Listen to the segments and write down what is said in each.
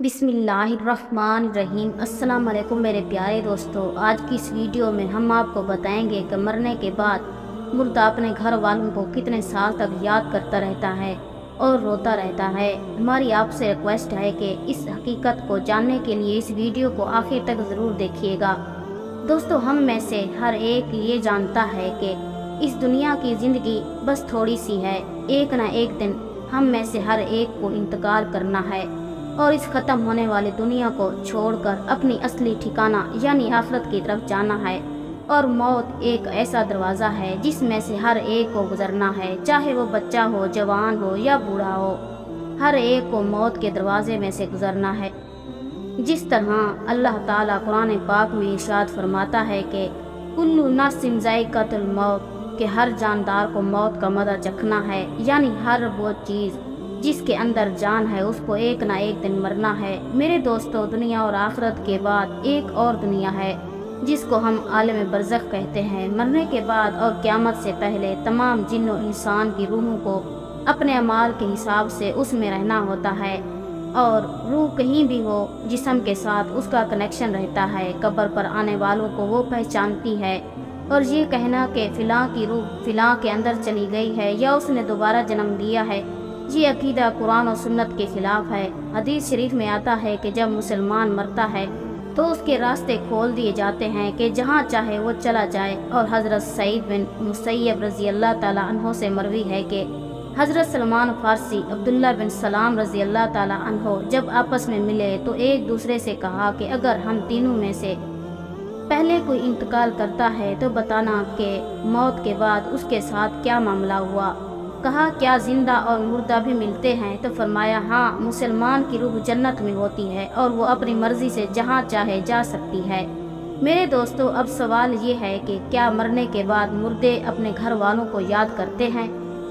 बिस्मिल्लाहिर्रहमानिर्रहीम। अस्सलाम वालेकुम मेरे प्यारे दोस्तों। आज की इस वीडियो में हम आपको बताएंगे कि मरने के बाद मुर्दा अपने घर वालों को कितने साल तक याद करता रहता है और रोता रहता है। हमारी आपसे रिक्वेस्ट है कि इस हकीकत को जानने के लिए इस वीडियो को आखिर तक ज़रूर देखिएगा। दोस्तों, हम में से हर एक ये जानता है कि इस दुनिया की ज़िंदगी बस थोड़ी सी है। एक ना एक दिन हम में से हर एक को इंतकाल करना है और इस ख़त्म होने वाली दुनिया को छोड़कर अपनी असली ठिकाना यानी आखिरत की तरफ जाना है। और मौत एक ऐसा दरवाज़ा है जिसमें से हर एक को गुजरना है, चाहे वो बच्चा हो, जवान हो या बूढ़ा हो। हर एक को मौत के दरवाजे में से गुजरना है। जिस तरह अल्लाह ताला कुरान पाक में इरशाद फरमाता है कि कुल्लु नफ्सिन ज़ाइक़तुल मौत, कि हर जानदार को मौत का मज़ा चखना है, यानी हर वो चीज़ जिसके अंदर जान है उसको एक ना एक दिन मरना है। मेरे दोस्तों, दुनिया और आखिरत के बाद एक और दुनिया है जिसको हम आलम बरज़ख कहते हैं। मरने के बाद और क़यामत से पहले तमाम जिन और इंसान की रूहों को अपने अमाल के हिसाब से उसमें रहना होता है और रूह कहीं भी हो जिस्म के साथ उसका कनेक्शन रहता है। कब्र पर आने वालों को वो पहचानती है और ये कहना कि फ़िलाँ की रूह फ़िलाँ के अंदर चली गई है या उसने दोबारा जन्म लिया है, ये अकीदा कुरान और सुन्नत के ख़िलाफ़ है। हदीस शरीफ में आता है कि जब मुसलमान मरता है तो उसके रास्ते खोल दिए जाते हैं कि जहाँ चाहे वो चला जाए। और हज़रत सईद बिन मुसैयब रज़ी अल्लाह ताला अन्हो से मरवी है कि हज़रत सलमान फ़ारसी अब्दुल्ला बिन सलाम रज़ी अल्लाह ताला अन्हो जब आपस में मिले तो एक दूसरे से कहा कि अगर हम तीनों में से पहले कोई इंतकाल करता है तो बताना कि मौत के बाद उसके साथ क्या मामला हुआ। कहा, क्या जिंदा और मुर्दा भी मिलते हैं? तो फरमाया, हाँ, मुसलमान की रूह जन्नत में होती है और वो अपनी मर्जी से जहाँ चाहे जा सकती है। मेरे दोस्तों, अब सवाल ये है कि क्या मरने के बाद मुर्दे अपने घर वालों को याद करते हैं?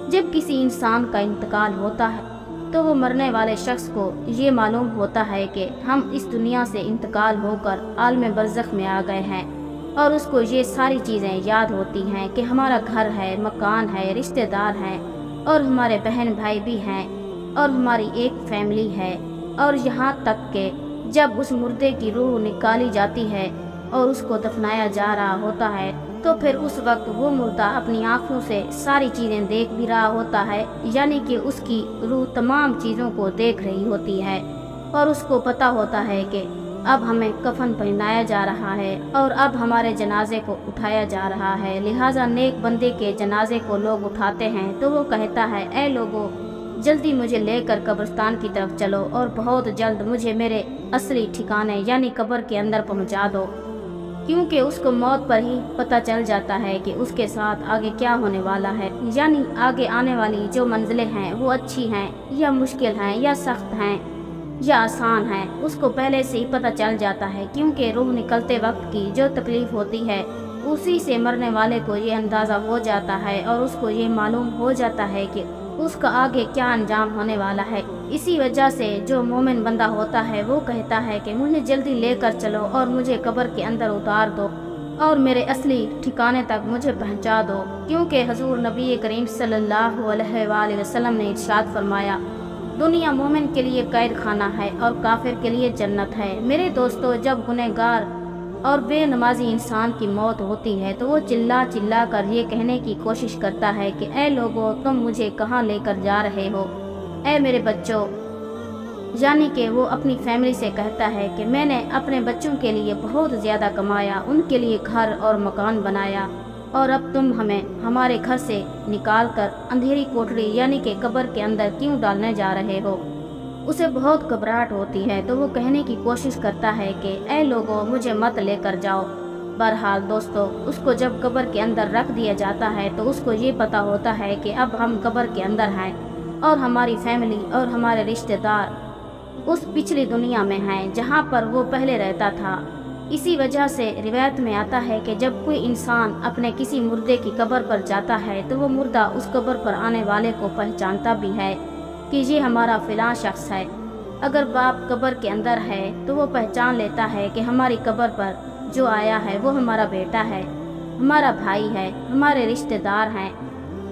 जब किसी इंसान का इंतकाल होता है तो वो मरने वाले शख्स को ये मालूम होता है कि हम इस दुनिया से इंतकाल होकर आलम बरज़ख में आ गए हैं और उसको ये सारी चीज़ें याद होती हैं कि हमारा घर है, मकान है, रिश्तेदार हैं और हमारे बहन भाई भी हैं और हमारी एक फैमिली है। और यहाँ तक कि जब उस मुर्दे की रूह निकाली जाती है और उसको दफनाया जा रहा होता है तो फिर उस वक्त वो मुर्दा अपनी आँखों से सारी चीज़ें देख भी रहा होता है, यानी कि उसकी रूह तमाम चीज़ों को देख रही होती है और उसको पता होता है कि अब हमें कफन पहनाया जा रहा है और अब हमारे जनाजे को उठाया जा रहा है। लिहाजा नेक बंदे के जनाजे को लोग उठाते हैं तो वो कहता है, ऐ लोगों, जल्दी मुझे लेकर कब्रिस्तान की तरफ चलो और बहुत जल्द मुझे मेरे असली ठिकाने यानी कब्र के अंदर पहुंचा दो, क्योंकि उसको मौत पर ही पता चल जाता है कि उसके साथ आगे क्या होने वाला है। यानी आगे आने वाली जो मंजिलें हैं वो अच्छी हैं या मुश्किल हैं या सख्त हैं या आसान है, उसको पहले से ही पता चल जाता है। क्योंकि रूह निकलते वक्त की जो तकलीफ़ होती है उसी से मरने वाले को ये अंदाज़ा हो जाता है और उसको ये मालूम हो जाता है कि उसका आगे क्या अंजाम होने वाला है। इसी वजह से जो मोमिन बंदा होता है वो कहता है कि मुझे जल्दी लेकर चलो और मुझे कब्र के अंदर उतार दो और मेरे असली ठिकाने तक मुझे पहुंचा दो, क्योंकि हजूर नबी करीम सल्लल्लाहु अलैहि वसल्लम ने इरशाद फरमाया, दुनिया मोमिन के लिए कैद खाना है और काफिर के लिए जन्नत है। मेरे दोस्तों, जब गुनहगार और बेनमाजी इंसान की मौत होती है तो वो चिल्ला चिल्ला कर ये कहने की कोशिश करता है कि ऐ लोगों, तुम मुझे कहाँ लेकर जा रहे हो? ऐ मेरे बच्चों, यानी कि वो अपनी फैमिली से कहता है कि मैंने अपने बच्चों के लिए बहुत ज़्यादा कमाया, उनके लिए घर और मकान बनाया और अब तुम हमें हमारे घर से निकाल कर अंधेरी कोठरी यानी कि कब्र के अंदर क्यों डालने जा रहे हो? उसे बहुत घबराहट होती है तो वो कहने की कोशिश करता है कि ऐ लोगों, मुझे मत लेकर जाओ। बहरहाल दोस्तों, उसको जब कब्र के अंदर रख दिया जाता है तो उसको ये पता होता है कि अब हम कब्र के अंदर हैं और हमारी फैमिली और हमारे रिश्तेदार उस पिछली दुनिया में हैं जहाँ पर वो पहले रहता था। इसी वजह से रिवायत में आता है कि जब कोई इंसान अपने किसी मुर्दे की कब्र पर जाता है तो वो मुर्दा उस कब्र पर आने वाले को पहचानता भी है कि ये हमारा फ़िलाँ शख्स है। अगर बाप कब्र के अंदर है तो वो पहचान लेता है कि हमारी कब्र पर जो आया है वो हमारा बेटा है, हमारा भाई है, हमारे रिश्तेदार हैं।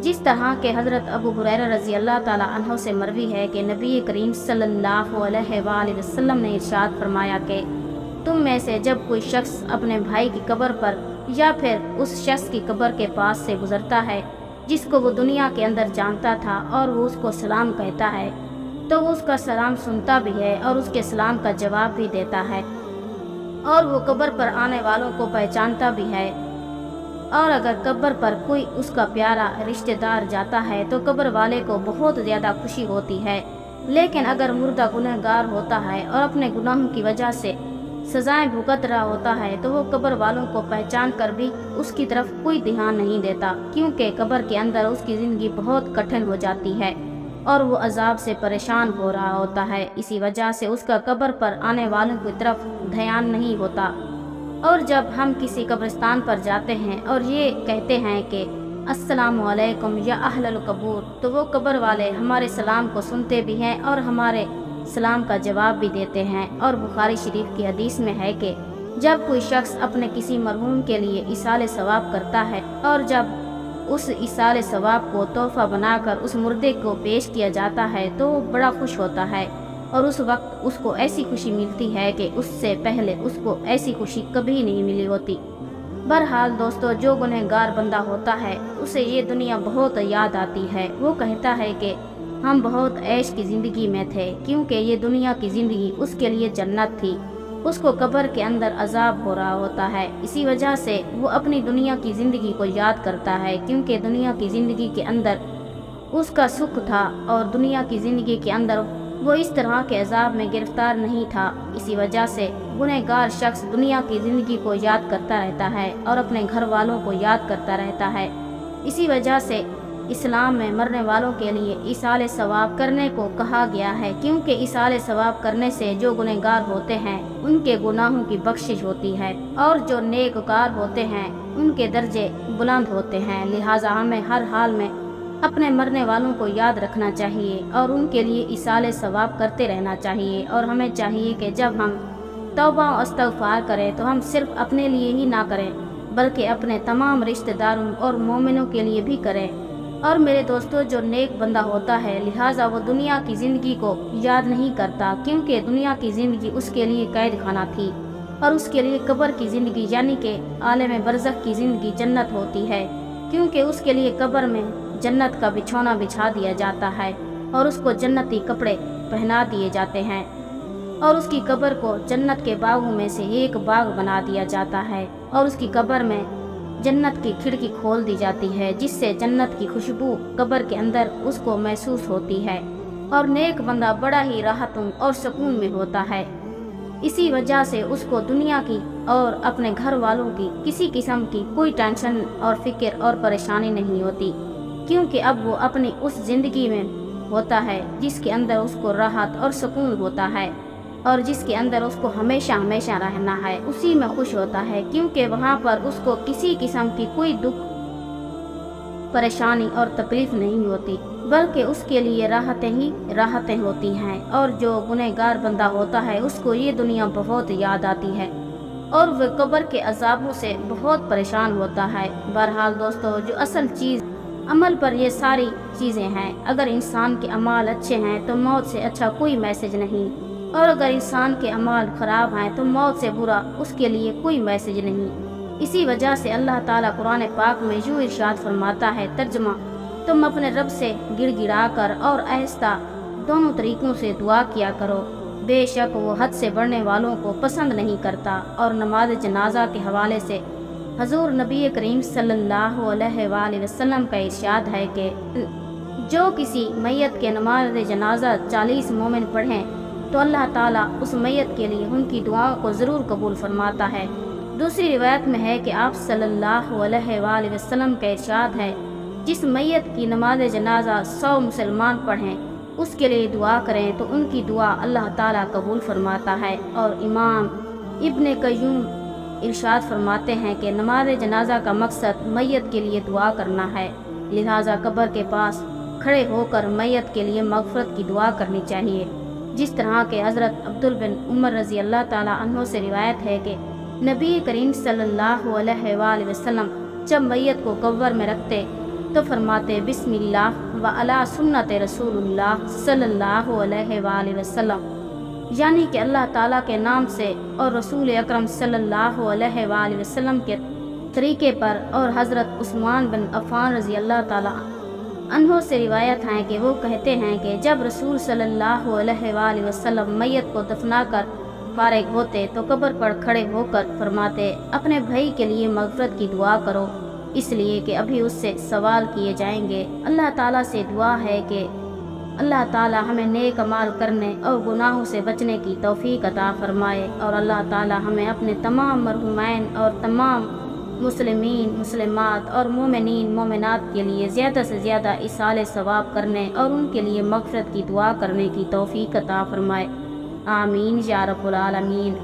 जिस तरह के हज़रत अबू हुरैरा रज़ी अल्लाह ताला अन्हो से मरवी है कि नबी करीम सल्लल्लाहु अलैहि वसल्लम ने इरशाद फरमाया कि तुम में से जब कोई शख्स अपने भाई की कब्र पर या फिर उस शख्स की कब्र के पास से गुजरता है जिसको वो दुनिया के अंदर जानता था और वो उसको सलाम कहता है, तो वो उसका सलाम सुनता भी है और उसके सलाम का जवाब भी देता है, और वो कब्र पर आने वालों को पहचानता भी है। और अगर कब्र पर कोई उसका प्यारा रिश्तेदार जाता है तो कब्र वाले को बहुत ज़्यादा खुशी होती है। लेकिन अगर मुर्दा गुनहगार होता है और अपने गुनाहों की वजह से सजाएं भुगत रहा होता है तो वो कब्र वालों को पहचान कर भी उसकी तरफ कोई ध्यान नहीं देता, क्योंकि कब्र के अंदर उसकी ज़िंदगी बहुत कठिन हो जाती है और वो अजाब से परेशान हो रहा होता है। इसी वजह से उसका कब्र पर आने वालों की तरफ ध्यान नहीं होता। और जब हम किसी कब्रिस्तान पर जाते हैं और ये कहते हैं कि अस्सलामु अलैकुम या अहलल कबूर, तो वो कब्र वाले हमारे सलाम को सुनते भी हैं और हमारे सलाम का जवाब भी देते हैं। और बुखारी शरीफ की हदीस में है कि जब कोई शख्स अपने किसी मरहूम के लिए इसाले सवाब करता है और जब उस इसाले सवाब को तोहफा बनाकर उस मुर्दे को पेश किया जाता है तो वो बड़ा खुश होता है और उस वक्त उसको ऐसी खुशी मिलती है कि उससे पहले उसको ऐसी खुशी कभी नहीं मिली होती। बहरहाल दोस्तों, जो गुनहगार बंदा होता है उसे ये दुनिया बहुत याद आती है। वो कहता है कि हम बहुत ऐश की ज़िंदगी में थे, क्योंकि ये दुनिया की ज़िंदगी उसके लिए जन्नत थी। उसको कब्र के अंदर अजाब हो रहा होता है, इसी वजह से वो अपनी दुनिया की ज़िंदगी को याद करता है, क्योंकि दुनिया की ज़िंदगी के अंदर उसका सुख था और दुनिया की ज़िंदगी के अंदर वो इस तरह के अजाब में गिरफ्तार नहीं था। इसी वजह से गुनहगार शख्स दुनिया की ज़िंदगी को याद करता रहता है और अपने घर वालों को याद करता रहता है। इसी वजह से इस्लाम में मरने वालों के लिए इसाले सवाब करने को कहा गया है, क्योंकि इसाले सवाब करने से जो गुनहगार होते हैं उनके गुनाहों की बख्शिश होती है और जो नेककार होते हैं उनके दर्जे बुलंद होते हैं। लिहाजा हमें हर हाल में अपने मरने वालों को याद रखना चाहिए और उनके लिए इसाले सवाब करते रहना चाहिए। और हमें चाहिए कि जब हम तौबा और इस्तग़फ़ार करें तो हम सिर्फ अपने लिए ही ना करें, बल्कि अपने तमाम रिश्तेदारों और मोमिनों के लिए भी करें। और मेरे दोस्तों, जो नेक बंदा होता है लिहाजा वो दुनिया की ज़िंदगी को याद नहीं करता, क्योंकि दुनिया की ज़िंदगी उसके लिए कैद खाना थी और उसके लिए कब्र की ज़िंदगी यानी कि आलम बरज़ख की ज़िंदगी जन्नत होती है, क्योंकि उसके लिए कब्र में जन्नत का बिछौना बिछा दिया जाता है और उसको जन्नती कपड़े पहना दिए जाते हैं और उसकी कब्र को जन्नत के बागों में से एक बाग बना दिया जाता है और उसकी कब्र में जन्नत की खिड़की खोल दी जाती है, जिससे जन्नत की खुशबू कब्र के अंदर उसको महसूस होती है और नेक बंदा बड़ा ही राहतों और सुकून में होता है। इसी वजह से उसको दुनिया की और अपने घर वालों की किसी किस्म की कोई टेंशन और फिक्र और परेशानी नहीं होती, क्योंकि अब वो अपनी उस ज़िंदगी में होता है जिसके अंदर उसको राहत और सुकून होता है और जिसके अंदर उसको हमेशा हमेशा रहना है। उसी में खुश होता है, क्योंकि वहाँ पर उसको किसी किस्म की कोई दुख परेशानी और तकलीफ़ नहीं होती, बल्कि उसके लिए राहतें ही राहतें होती हैं। और जो गुनहगार बंदा होता है उसको ये दुनिया बहुत याद आती है और वह कब्र के अजाबों से बहुत परेशान होता है। बहरहाल दोस्तों, जो असल चीज़ अमल पर ये सारी चीज़ें हैं। अगर इंसान के अमाल अच्छे हैं तो मौत से अच्छा कोई मैसेज नहीं, और अगर इंसान के अमाल ख़राब हैं तो मौत से बुरा उसके लिए कोई मैसेज नहीं। इसी वजह से अल्लाह ताला कुरान पाक में यूँ इरशाद फरमाता है, तर्जमा, तुम अपने रब से गिड़गिड़ा कर और आहिस्ता दोनों तरीक़ों से दुआ किया करो, बेशक वो हद से बढ़ने वालों को पसंद नहीं करता। और नमाज जनाजा के हवाले से हजूर नबी करीम सल्लल्लाहु अलैहि वसल्लम का इरशाद है कि जो किसी मैयत के नमाज जनाजा 40 मोमिन पढ़ें तो अल्लाह ताला उस मैयत के लिए उनकी दुआओं को ज़रूर कबूल फरमाता है। दूसरी रिवायत में है कि आप सल्लल्लाहु अलैहि वसल्लम का इरशाद है, जिस मैयत की नमाज जनाजा 100 मुसलमान पढ़ें उसके लिए दुआ करें तो उनकी दुआ अल्लाह ताला कबूल फरमाता है। और इमाम इब्न कय्यूम इरशाद फरमाते हैं कि नमाज जनाजा का मकसद मैयत के लिए दुआ करना है, लिहाजा कब्र के पास खड़े होकर मैयत के लिए मग़फ़िरत की दुआ करनी चाहिए। जिस तरह के हज़रत अब्दुल बिन उमर रज़ी अल्लाह ताला अन्हो से रिवायत है कि नबी करीम सल्लल्लाहु अलैहि वसल्लम जब मैयत को कब्र में रखते تو فرماتے بسم اللہ و علی سنت رسول اللہ صلی اللہ علیہ وآلہ وسلم، یعنی کہ اللہ تعالیٰ کے نام سے اور رسول اکرم صلی اللہ علیہ وآلہ وسلم کے طریقے پر۔ اور حضرت عثمان بن عفان رضی اللہ تعالیٰ عنہ سے روایت ہیں کہ وہ کہتے ہیں کہ جب رسول صلی اللہ علیہ وآلہ وسلم میت کو دفنا کر فارغ ہوتے تو قبر پر کھڑے ہو کر فرماتے اپنے بھائی کے لیے مغفرت کی دعا کرو، اس لیے کہ ابھی اس سے سوال کیے جائیں گے۔ اللہ تعالیٰ سے دعا ہے کہ اللہ تعالیٰ ہمیں نیک اعمال کرنے اور گناہوں سے بچنے کی توفیق عطا فرمائے، اور اللہ تعالیٰ ہمیں اپنے تمام مرحومین اور تمام مسلمین مسلمات اور مومنین مومنات کے لیے زیادہ سے زیادہ ایصال ثواب کرنے اور ان کے لیے مغفرت کی دعا کرنے کی توفیق عطا فرمائے۔ آمین یا رب العالمین۔